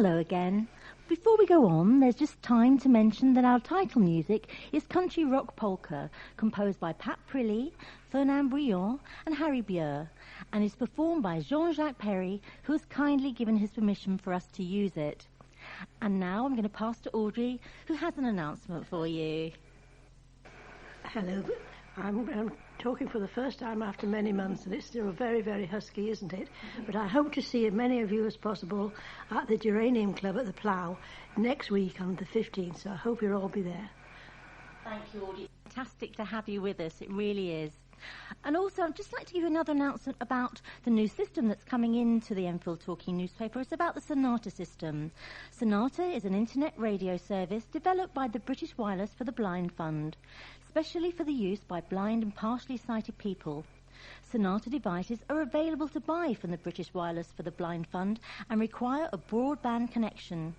Hello again. Before we go on, there's just time to mention that our title music is Country Rock Polka, composed by Pat Prilly, Fernand Briand and Harry Bier, and is performed by Jean-Jacques Perry, who has kindly given his permission for us to use it. And now I'm going to pass to Audrey, who has an announcement for you. Hello. I'm talking for the first time after many months, and it's still very, very husky, isn't it? But I hope to see as many of you as possible at the Geranium Club at the Plough next week on the 15th, so I hope you'll all be there. Thank you, Audrey. Fantastic to have you with us. It really is. And also, I'd just like to give you another announcement about the new system that's coming into the Enfield Talking newspaper. It's about the Sonata system. Sonata is an internet radio service developed by the British Wireless for the Blind Fund, especially for the use by blind and partially sighted people. Sonata devices are available to buy from the British Wireless for the Blind Fund and require a broadband connection.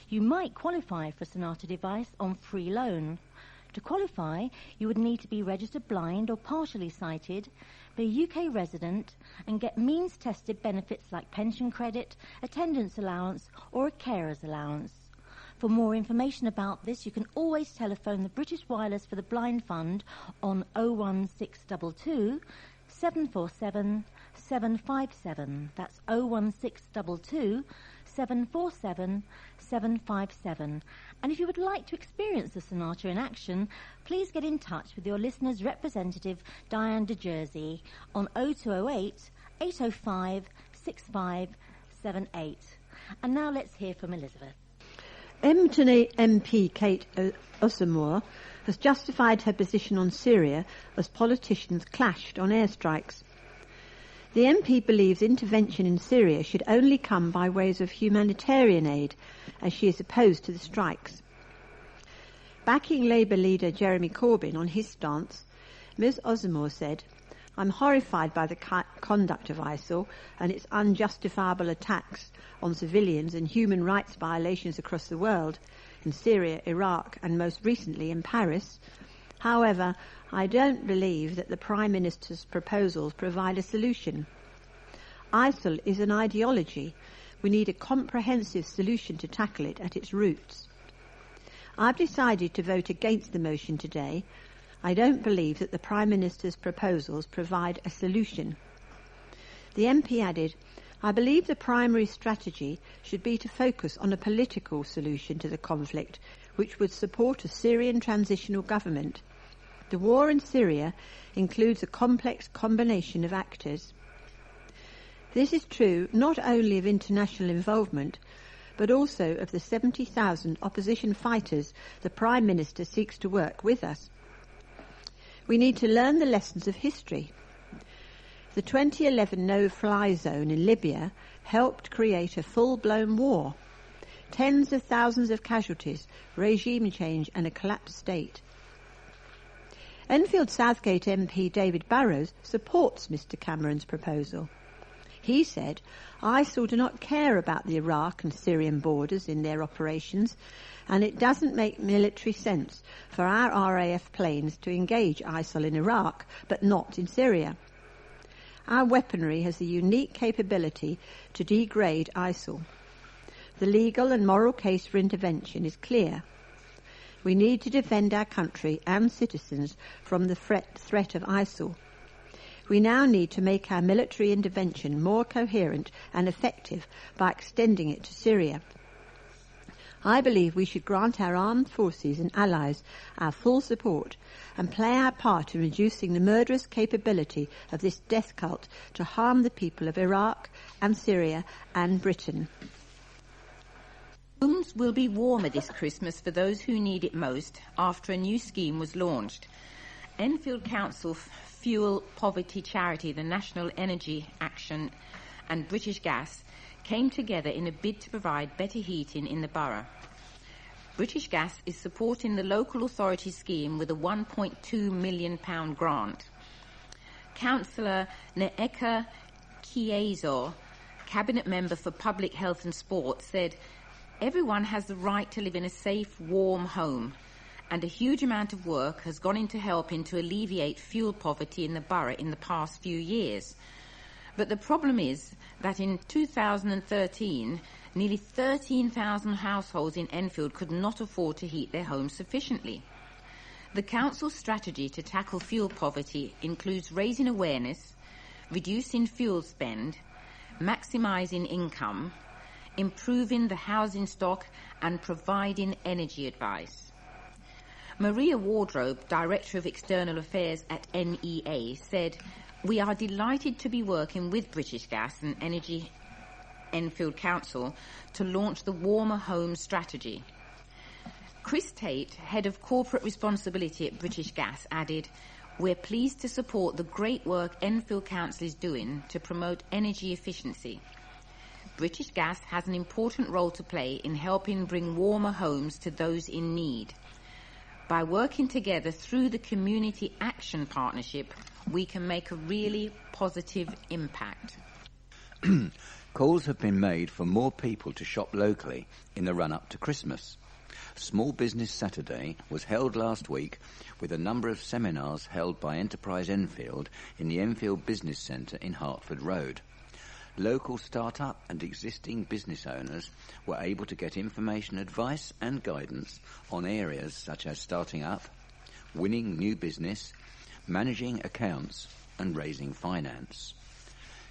You might qualify for a Sonata device on free loan. To qualify, you would need to be registered blind or partially sighted, be a UK resident, and get means-tested benefits like pension credit, attendance allowance, or a carer's allowance. For more information about this, you can always telephone the British Wireless for the Blind Fund on 01622 747 757. That's 01622 747 757. And if you would like to experience the Sonata in action, please get in touch with your listener's representative, Diane de Jersey, on 0208 805 6578. And now let's hear from Elizabeth. Empton MP Kate Osamor has justified her position on Syria as politicians clashed on airstrikes. The MP believes intervention in Syria should only come by ways of humanitarian aid, as she is opposed to the strikes. Backing Labour leader Jeremy Corbyn on his stance, Ms Osamor said, "I'm horrified by the conduct of ISIL and its unjustifiable attacks on civilians and human rights violations across the world, in Syria, Iraq and most recently in Paris. However, I don't believe that the Prime Minister's proposals provide a solution. ISIL is an ideology. We need a comprehensive solution to tackle it at its roots. I've decided to vote against the motion today. I don't believe that the Prime Minister's proposals provide a solution." The MP added, "I believe the primary strategy should be to focus on a political solution to the conflict, which would support a Syrian transitional government. The war in Syria includes a complex combination of actors. This is true not only of international involvement, but also of the 70,000 opposition fighters the Prime Minister seeks to work with us. We need to learn the lessons of history. The 2011 no-fly zone in Libya helped create a full-blown war. Tens of thousands of casualties, regime change and a collapsed state." Enfield Southgate MP David Burrows supports Mr Cameron's proposal. He said, "ISIL do not care about the Iraq and Syrian borders in their operations, and it doesn't make military sense for our RAF planes to engage ISIL in Iraq, but not in Syria. Our weaponry has the unique capability to degrade ISIL. The legal and moral case for intervention is clear. We need to defend our country and citizens from the threat of ISIL. We now need to make our military intervention more coherent and effective by extending it to Syria. I believe we should grant our armed forces and allies our full support and play our part in reducing the murderous capability of this death cult to harm the people of Iraq and Syria and Britain." Homes will be warmer this Christmas for those who need it most after a new scheme was launched. Enfield Council Fuel Poverty Charity, the National Energy Action and British Gas came together in a bid to provide better heating in the borough. British Gas is supporting the local authority scheme with a £1.2 million grant. Councillor Neeka Kiezo, Cabinet Member for Public Health and Sport, said, "Everyone has the right to live in a safe, warm home, and a huge amount of work has gone into helping to alleviate fuel poverty in the borough in the past few years. But the problem is that in 2013, Nearly 13,000 households in Enfield could not afford to heat their homes sufficiently. The council's strategy to tackle fuel poverty includes raising awareness, reducing fuel spend, maximising income, improving the housing stock, and providing energy advice. Maria Wardrobe, Director of External Affairs at NEA, said, "We are delighted to be working with British Gas and Energy Enfield Council to launch the Warmer Homes strategy." Chris Tate, Head of Corporate Responsibility at British Gas, added, "We're pleased to support the great work Enfield Council is doing to promote energy efficiency. British Gas has an important role to play in helping bring warmer homes to those in need. By working together through the Community Action Partnership, we can make a really positive impact." Calls have been made for more people to shop locally in the run-up to Christmas. Small Business Saturday was held last week with a number of seminars held by Enterprise Enfield in the Enfield Business Centre in Hertford Road. Local start-up and existing business owners were able to get information, advice and guidance on areas such as starting up, winning new business, managing accounts and raising finance.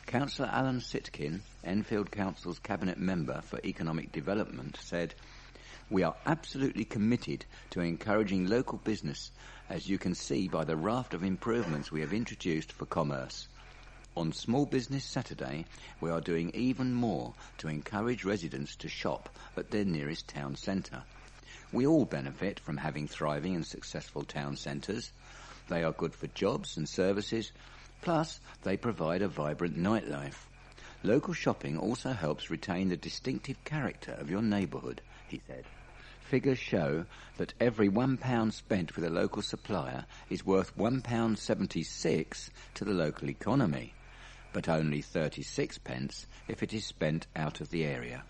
Councillor Alan Sitkin, Enfield Council's Cabinet Member for Economic Development, said, "We are absolutely committed to encouraging local business, as you can see by the raft of improvements we have introduced for commerce. On Small Business Saturday, we are doing even more to encourage residents to shop at their nearest town centre. We all benefit from having thriving and successful town centres. They are good for jobs and services, plus they provide a vibrant nightlife. Local shopping also helps retain the distinctive character of your neighbourhood," he said. Figures show that every £1 spent with a local supplier is worth £1.76 to the local economy, but only 36p if it is spent out of the area.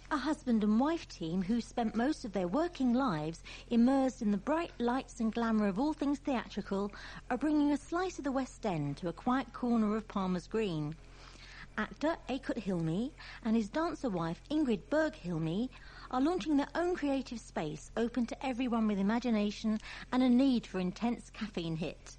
A husband and wife team who spent most of their working lives immersed in the bright lights and glamour of all things theatrical are bringing a slice of the West End to a quiet corner of Palmer's Green. Actor Aykut Hilmi and his dancer wife Ingrid Berg-Hilmi are launching their own creative space open to everyone with imagination and a need for intense caffeine hit.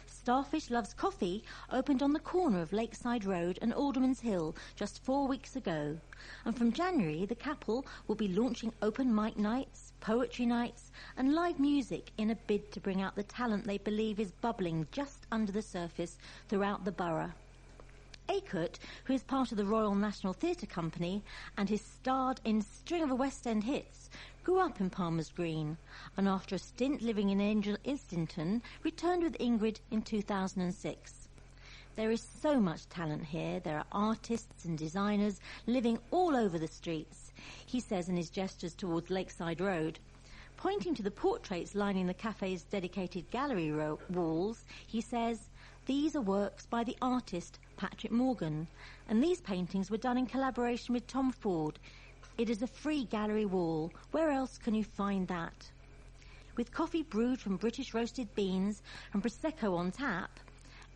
Starfish Loves Coffee opened on the corner of Lakeside Road and Alderman's Hill just 4 weeks ago. And from January, the couple will be launching open mic nights, poetry nights and live music in a bid to bring out the talent they believe is bubbling just under the surface throughout the borough. Aykut, who is part of the Royal National Theatre Company and has starred in a string of West End hits, grew up in Palmer's Green and after a stint living in Angel Islington, returned with Ingrid in 2006. There is so much talent here. There are artists and designers living all over the streets, he says in his gestures towards Lakeside Road. Pointing to the portraits lining the cafe's dedicated gallery walls, he says, "These are works by the artist Patrick Morgan, and these paintings were done in collaboration with Tom Ford. It is a free gallery wall. Where else can you find that?" With coffee brewed from British roasted beans and Prosecco on tap,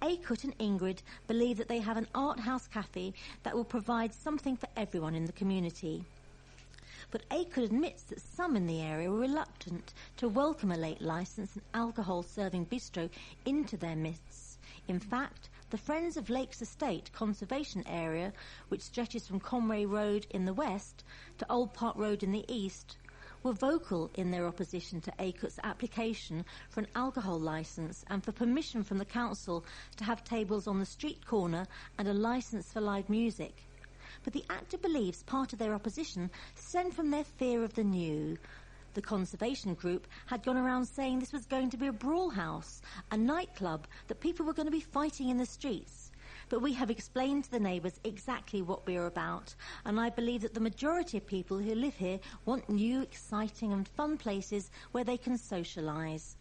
Aykut and Ingrid believe that they have an art house cafe that will provide something for everyone in the community. But Aykut admits that some in the area were reluctant to welcome a late licence and alcohol-serving bistro into their midst. In fact, the Friends of Lakes Estate conservation area, which stretches from Conway Road in the west to Old Park Road in the east, were vocal in their opposition to Aykut's application for an alcohol licence and for permission from the council to have tables on the street corner and a licence for live music. But the actor believes part of their opposition stemmed from their fear of the new. The conservation group had gone around saying this was going to be a brawl house, a nightclub, that people were going to be fighting in the streets. But we have explained to the neighbours exactly what we are about, and I believe that the majority of people who live here want new, exciting and fun places where they can socialise.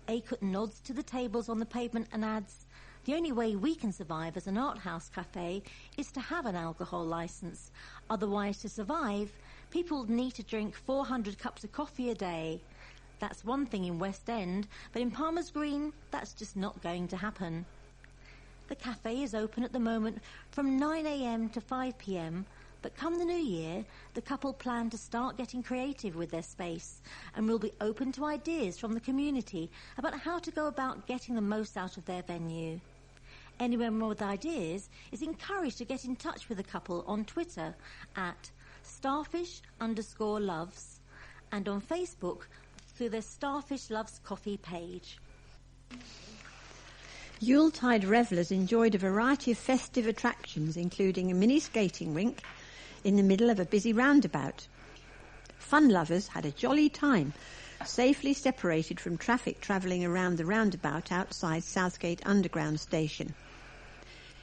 Aykut nods to the tables on the pavement and adds, "The only way we can survive as an art house cafe is to have an alcohol licence. Otherwise, to survive, people need to drink 400 cups of coffee a day. That's one thing in West End, but in Palmer's Green, that's just not going to happen." The cafe is open at the moment from 9 a.m. to 5 p.m, But come the new year, the couple plan to start getting creative with their space and will be open to ideas from the community about how to go about getting the most out of their venue. Anyone with ideas is encouraged to get in touch with the couple on Twitter at starfish_loves and on Facebook through their Starfish Loves Coffee page. Yuletide revellers enjoyed a variety of festive attractions, including a mini skating rink in the middle of a busy roundabout. Fun lovers had a jolly time, safely separated from traffic travelling around the roundabout outside Southgate Underground Station.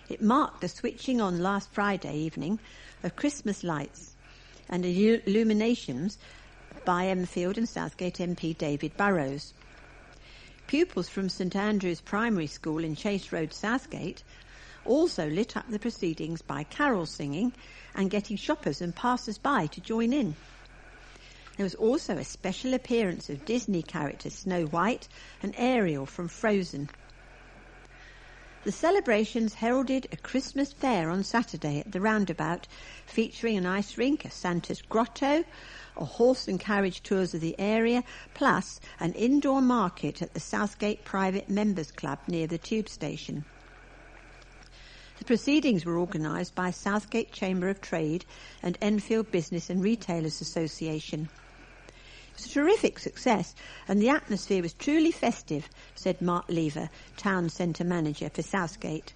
It marked the switching on last Friday evening of Christmas lights and illuminations by Enfield and Southgate MP David Burrows. Pupils from St Andrew's Primary School in Chase Road, Southgate, also lit up the proceedings by carol singing and getting shoppers and passers-by to join in. There was also a special appearance of Disney characters Snow White and Ariel from Frozen. The celebrations heralded a Christmas fair on Saturday at the roundabout, featuring an ice rink, a Santa's grotto, a horse and carriage tours of the area, plus an indoor market at the Southgate Private Members Club near the tube station. The proceedings were organised by Southgate Chamber of Trade and Enfield Business and Retailers Association. It was a terrific success and the atmosphere was truly festive, said Mark Lever, Town Centre Manager for Southgate.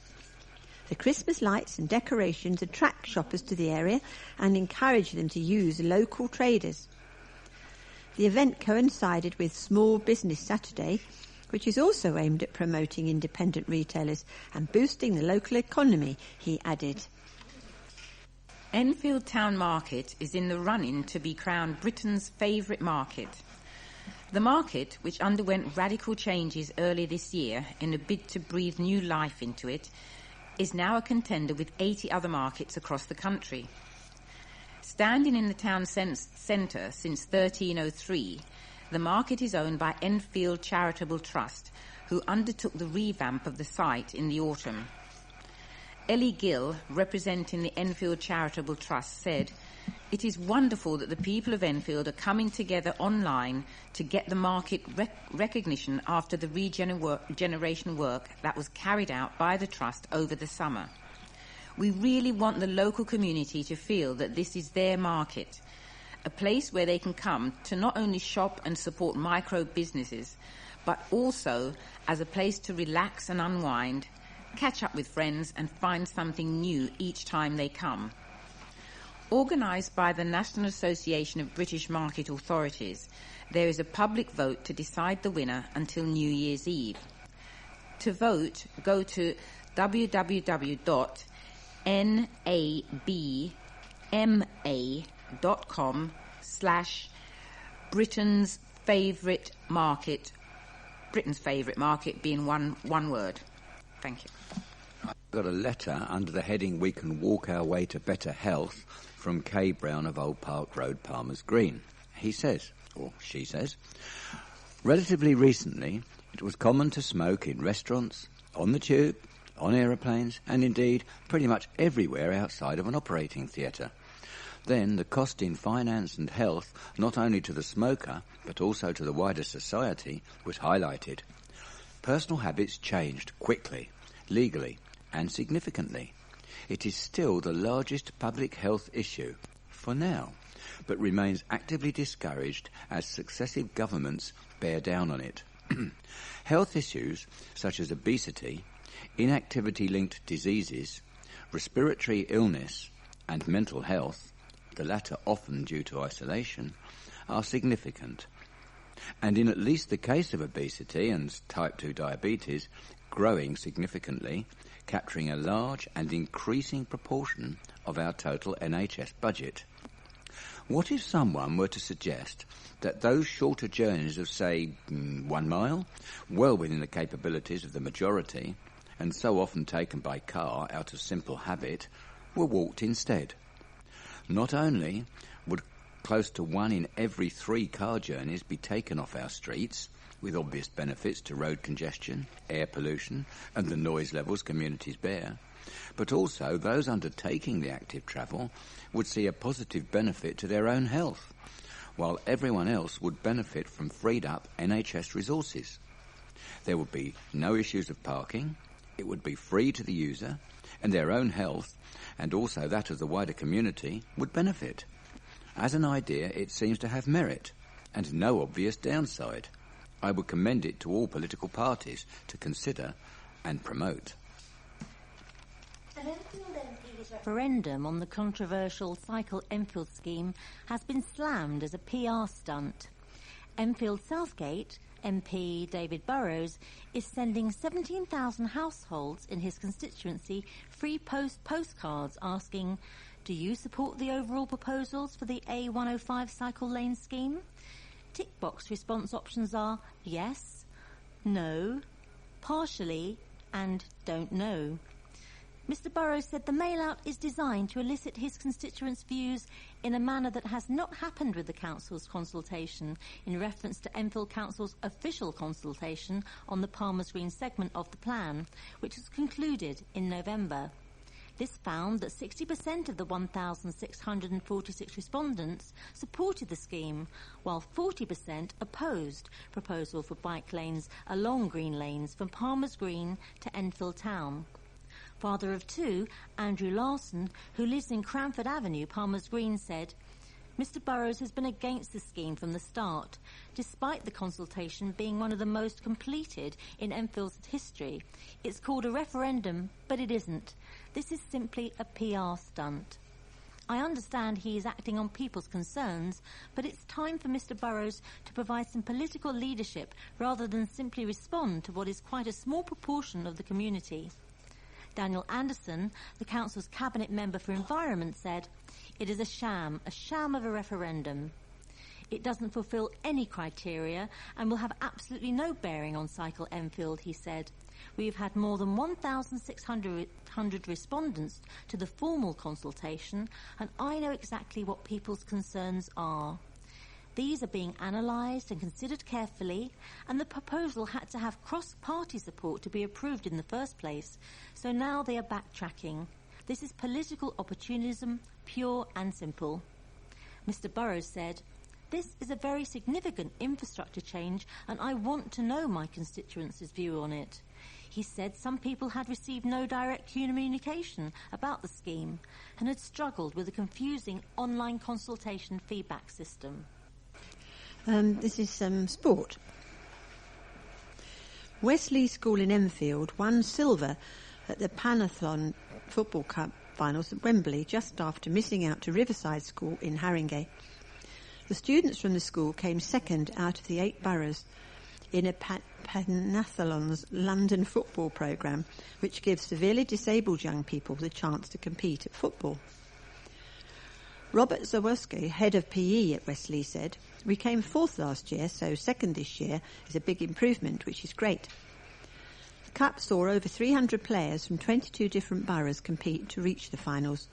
The Christmas lights and decorations attract shoppers to the area and encourage them to use local traders. The event coincided with Small Business Saturday, which is also aimed at promoting independent retailers and boosting the local economy, he added. Enfield Town Market is in the run-in to be crowned Britain's favourite market. The market, which underwent radical changes early this year in a bid to breathe new life into it, is now a contender with 80 other markets across the country. Standing in the town centre since 1303, the market is owned by Enfield Charitable Trust, who undertook the revamp of the site in the autumn. Ellie Gill, representing the Enfield Charitable Trust, said, "It is wonderful that the people of Enfield are coming together online to get the market recognition after the regeneration work that was carried out by the Trust over the summer. We really want the local community to feel that this is their market, a place where they can come to not only shop and support micro businesses, but also as a place to relax and unwind, catch up with friends and find something new each time they come." Organised by the National Association of British Market Authorities, there is a public vote to decide the winner until New Year's Eve. To vote, go to www.nabma.com/Britain's favourite market, Britain's favourite market being one word. Thank you. I got a letter under the heading "We Can Walk Our Way to Better Health" from Kay Brown of Old Park Road, Palmer's Green. He says, or she says, "Relatively recently, it was common to smoke in restaurants, on the tube, on aeroplanes, and indeed pretty much everywhere outside of an operating theatre. Then the cost in finance and health, not only to the smoker, but also to the wider society, was highlighted. Personal habits changed quickly, legally, and significantly. It is still the largest public health issue, for now, but remains actively discouraged as successive governments bear down on it. Health issues such as obesity, inactivity-linked diseases, respiratory illness, and mental health, the latter often due to isolation, are significant. And in at least the case of obesity and type 2 diabetes, growing significantly, capturing a large and increasing proportion of our total NHS budget. What if someone were to suggest that those shorter journeys of, say, 1 mile, well within the capabilities of the majority, and so often taken by car out of simple habit, were walked instead? Not only would close to 1 in every 3 car journeys be taken off our streets, with obvious benefits to road congestion, air pollution, and the noise levels communities bear, but also those undertaking the active travel would see a positive benefit to their own health, while everyone else would benefit from freed up NHS resources. There would be no issues of parking, it would be free to the user, and their own health, and also that of the wider community, would benefit. As an idea, it seems to have merit, and no obvious downside. I would commend it to all political parties to consider and promote. An Enfield MP's referendum on the controversial Cycle Enfield scheme has been slammed as a PR stunt. Enfield Southgate MP David Burrows is sending 17,000 households in his constituency free postcards asking, do you support the overall proposals for the A105 cycle lane scheme? Tick box response options are yes, no, partially and don't know. Mr Burrows said the mail-out is designed to elicit his constituents' views in a manner that has not happened with the Council's consultation, in reference to Enfield Council's official consultation on the Palmer's Green segment of the plan, which was concluded in November. This found that 60% of the 1,646 respondents supported the scheme, while 40% opposed proposal for bike lanes along green lanes from Palmer's Green to Enfield Town. Father of two, Andrew Larson, who lives in Cranford Avenue, Palmer's Green, said, Mr Burrows has been against the scheme from the start, despite the consultation being one of the most completed in Enfield's history. It's called a referendum, but it isn't. This is simply a PR stunt. I understand he is acting on people's concerns, but it's time for Mr Burrows to provide some political leadership rather than simply respond to what is quite a small proportion of the community. Daniel Anderson, the Council's Cabinet Member for Environment, said, it is a sham of a referendum. It doesn't fulfil any criteria and will have absolutely no bearing on Cycle Enfield, he said. We've had more than 1,600 respondents to the formal consultation, and I know exactly what people's concerns are. These are being analysed and considered carefully, and the proposal had to have cross-party support to be approved in the first place, so now they are backtracking. This is political opportunism, pure and simple. Mr Burrows said, this is a very significant infrastructure change, and I want to know my constituents' view on it. He said some people had received no direct communication about the scheme and had struggled with a confusing online consultation feedback system. This is sport. Wesley School in Enfield won silver at the Panathlon Football Cup finals at Wembley just after missing out to Riverside School in Haringey. The students from the school came second out of the 8 boroughs in a Panathlon's London football programme, which gives severely disabled young people the chance to compete at football. Robert Zawoski, head of PE at Wesley, said, we came 4th last year, so second this year is a big improvement, which is great. The Cup saw over 300 players from 22 different boroughs compete to reach the finals.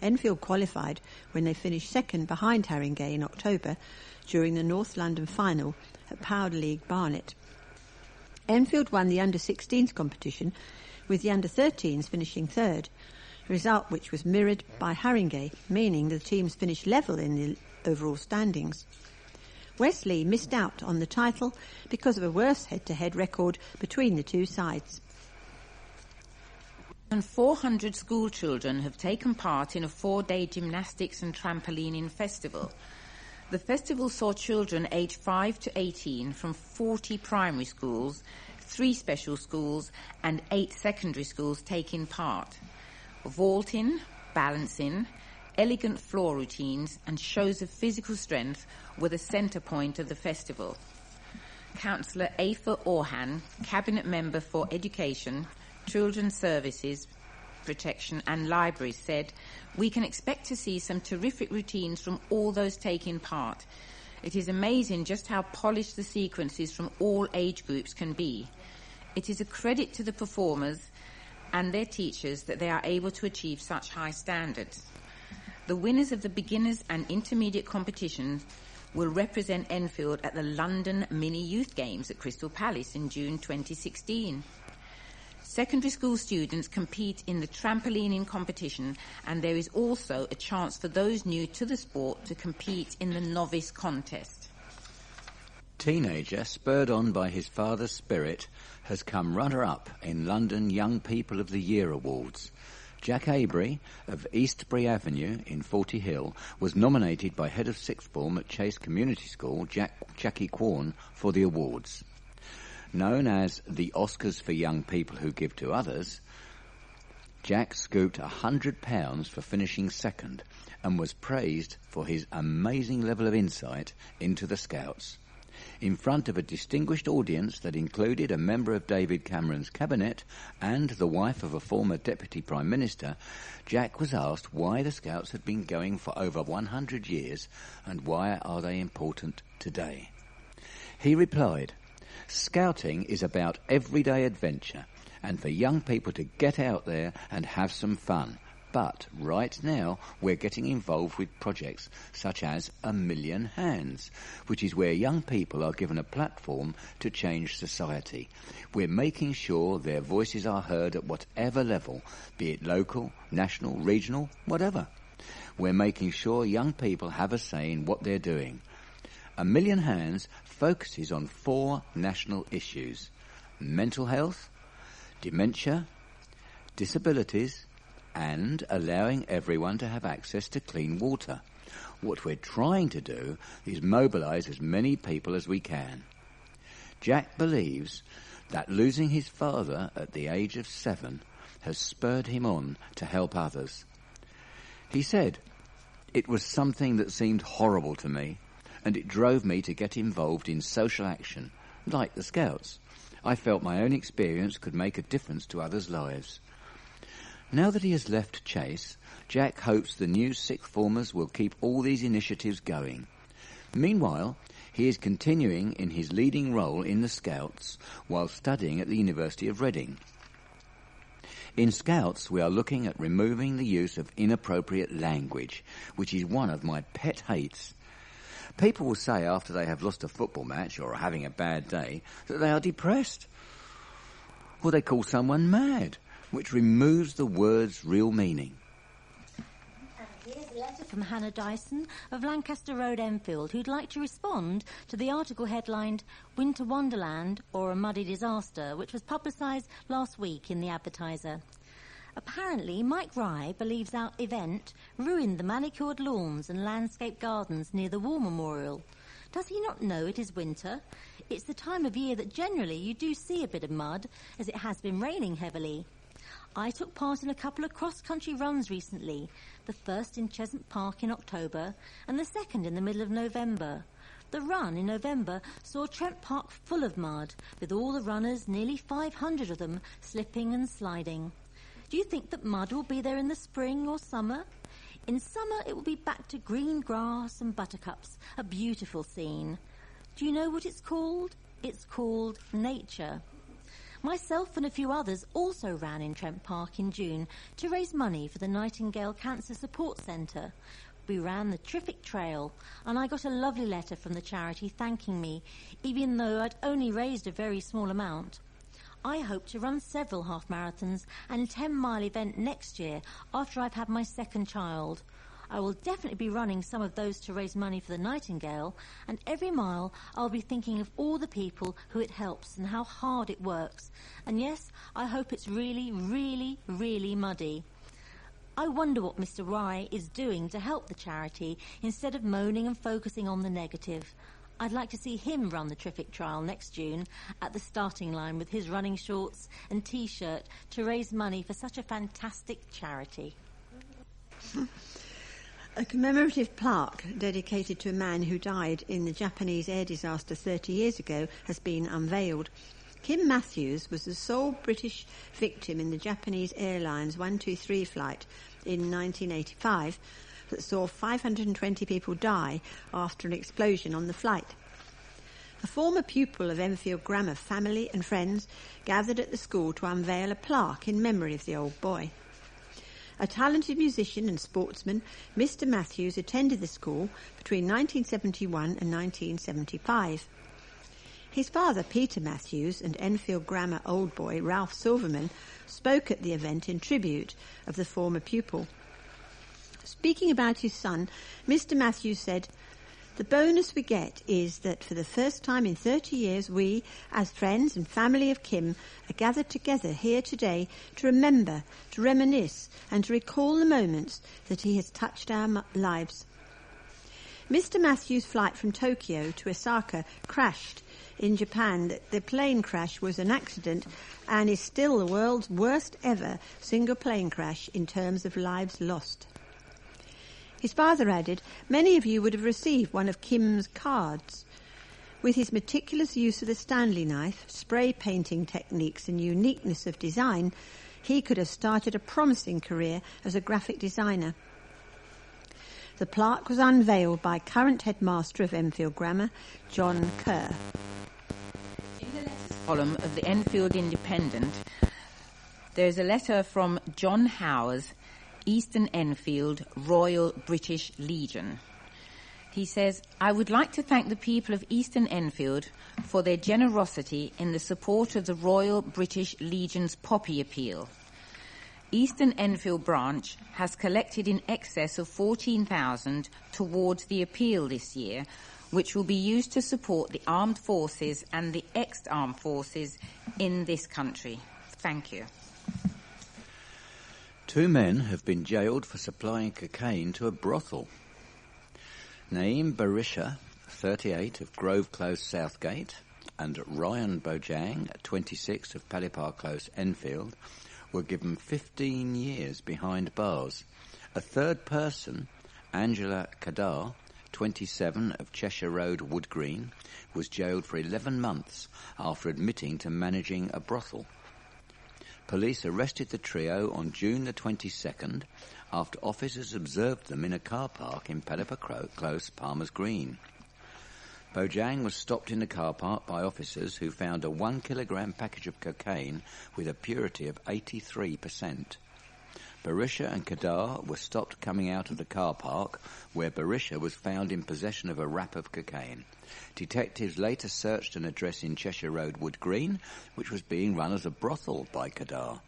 Enfield qualified when they finished second behind Haringey in October during the North London final at Power League Barnet. Enfield won the under-16s competition, with the under-13s finishing third, a result which was mirrored by Haringey, meaning the teams finished level in the overall standings. Wesley missed out on the title because of a worse head-to-head record between the two sides. And 400 school children have taken part in a 4-day gymnastics and trampolining festival. The festival saw children aged 5 to 18 from 40 primary schools, 3 special schools and 8 secondary schools taking part. Vaulting, balancing, elegant floor routines and shows of physical strength were the centre point of the festival. Councillor Afa Orhan, Cabinet Member for Education, Children's Services, Protection and Libraries, said, we can expect to see some terrific routines from all those taking part. It is amazing just how polished the sequences from all age groups can be. It is a credit to the performers and their teachers that they are able to achieve such high standards. The winners of the beginners and intermediate competitions will represent Enfield at the London Mini Youth Games at Crystal Palace in June 2016. Secondary school students compete in the trampolining competition, and there is also a chance for those new to the sport to compete in the novice contest. Teenager, spurred on by his father's spirit, has come runner-up in London Young People of the Year Awards. Jack Avery of Eastbury Avenue in Forty Hill was nominated by head of sixth form at Chase Community School, Jackie Quorn, for the awards. Known as the Oscars for young people who give to others, Jack scooped £100 for finishing second and was praised for his amazing level of insight into the Scouts. In front of a distinguished audience that included a member of David Cameron's cabinet and the wife of a former Deputy Prime Minister, Jack was asked why the Scouts had been going for over 100 years and why are they important today. He replied, "Scouting is about everyday adventure and for young people to get out there and have some fun. But right now we're getting involved with projects such as A Million Hands, which is where young people are given a platform to change society. We're making sure their voices are heard at whatever level, be it local, national, regional, whatever. We're making sure young people have a say in what they're doing. A Million Hands focuses on 4 national issues: mental health, dementia, disabilities, and allowing everyone to have access to clean water. What we're trying to do is mobilise as many people as we can." Jack believes that losing his father at the age of 7 has spurred him on to help others. He said, "It was something that seemed horrible to me, and it drove me to get involved in social action, like the Scouts. I felt my own experience could make a difference to others' lives." Now that he has left Chase, Jack hopes the new sixth formers will keep all these initiatives going. Meanwhile, he is continuing in his leading role in the Scouts while studying at the University of Reading. In Scouts, we are looking at removing the use of inappropriate language, which is one of my pet hates. People will say after they have lost a football match or are having a bad day that they are depressed. Or they call someone mad, which removes the word's real meaning. And here's a letter from Hannah Dyson of Lancaster Road, Enfield, who'd like to respond to the article headlined "Winter Wonderland or a Muddy Disaster," which was publicised last week in the Advertiser. Apparently, Mike Rye believes our event ruined the manicured lawns and landscape gardens near the War Memorial. Does he not know it is winter? It's the time of year that generally you do see a bit of mud, as it has been raining heavily. I took part in a couple of cross-country runs recently, the first in Cheshunt Park in October and the second in the middle of November. The run in November saw Trent Park full of mud, with all the runners, nearly 500 of them, slipping and sliding. Do you think that mud will be there in the spring or summer? In summer it will be back to green grass and buttercups, a beautiful scene. Do you know what it's called? It's called nature. Myself and a few others also ran in Trent Park in June to raise money for the Nightingale Cancer Support Centre. We ran the Terrific Trail, and I got a lovely letter from the charity thanking me, even though I'd only raised a very small amount. I hope to run several half-marathons and a 10-mile event next year after I've had my second child. I will definitely be running some of those to raise money for the Nightingale, and every mile I'll be thinking of all the people who it helps and how hard it works. And yes, I hope it's really, really, really muddy. I wonder what Mr. Rye is doing to help the charity instead of moaning and focusing on the negative. I'd like to see him run the Terrific Trial next June at the starting line with his running shorts and T-shirt to raise money for such a fantastic charity. A commemorative plaque dedicated to a man who died in the Japanese air disaster 30 years ago has been unveiled. Kim Matthews was the sole British victim in the Japanese Airlines 123 flight in 1985 that saw 520 people die after an explosion on the flight. A former pupil of Enfield Grammar family and friends gathered at the school to unveil a plaque in memory of the old boy. A talented musician and sportsman, Mr. Matthews attended the school between 1971 and 1975. His father, Peter Matthews, and Enfield Grammar old boy, Ralph Silverman, spoke at the event in tribute of the former pupil. Speaking about his son, Mr. Matthews said, "The bonus we get is that for the first time in 30 years, we, as friends and family of Kim, are gathered together here today to remember, to reminisce, and to recall the moments that he has touched our lives." Mr. Matthews' flight from Tokyo to Osaka crashed in Japan. The plane crash was an accident and is still the world's worst ever single plane crash in terms of lives lost. His father added, "Many of you would have received one of Kim's cards. With his meticulous use of the Stanley knife, spray painting techniques and uniqueness of design, he could have started a promising career as a graphic designer." The plaque was unveiled by current headmaster of Enfield Grammar, John Kerr. In the letters column of the Enfield Independent, there's a letter from John Howes, Eastern Enfield, Royal British Legion. He says, "I would like to thank the people of Eastern Enfield for their generosity in the support of the Royal British Legion's Poppy Appeal. Eastern Enfield branch has collected in excess of 14,000 towards the appeal this year, which will be used to support the armed forces and the ex-armed forces in this country. Thank you." 2 men have been jailed for supplying cocaine to a brothel. Naeem Barisha, 38, of Grove Close, Southgate, and Ryan Bojang, 26, of Palipar Close, Enfield, were given 15 years behind bars. A third person, Angela Kadar, 27, of Cheshire Road, Wood Green, was jailed for 11 months after admitting to managing a brothel. Police arrested the trio on June the 22nd after officers observed them in a car park in Palipar Close, Palmer's Green. Bojang was stopped in the car park by officers who found a 1 kilogram package of cocaine with a purity of 83%. Barisha and Kadar were stopped coming out of the car park, where Barisha was found in possession of a wrap of cocaine. Detectives later searched an address in Cheshire Road, Wood Green, which was being run as a brothel by Kadar.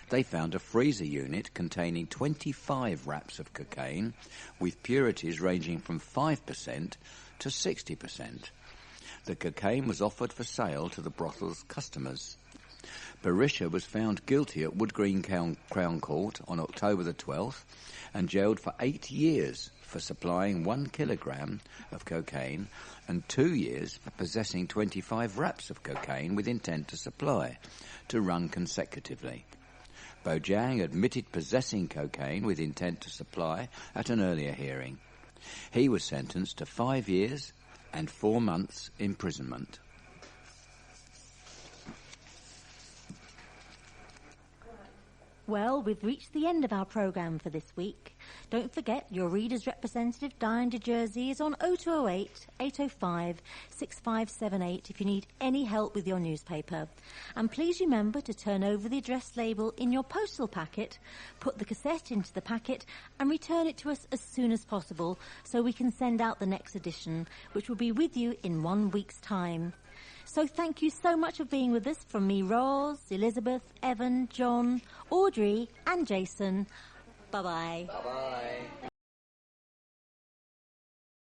They found a freezer unit containing 25 wraps of cocaine, with purities ranging from 5% to 60%. The cocaine was offered for sale to the brothel's customers. Barisha was found guilty at Wood Green Crown Court on October the 12th and jailed for 8 years for supplying 1 kilogram of cocaine and 2 years for possessing 25 wraps of cocaine with intent to supply, to run consecutively. Bojang admitted possessing cocaine with intent to supply at an earlier hearing. He was sentenced to 5 years and 4 months imprisonment. Well, we've reached the end of our programme for this week. Don't forget, your reader's representative, Diane de Jersey, is on 0208 805 6578 if you need any help with your newspaper. And please remember to turn over the address label in your postal packet, put the cassette into the packet and return it to us as soon as possible so we can send out the next edition, which will be with you in 1 week's time. So thank you so much for being with us, from me, Roz, Elizabeth, Evan, John, Audrey and Jason. Bye-bye. Bye-bye.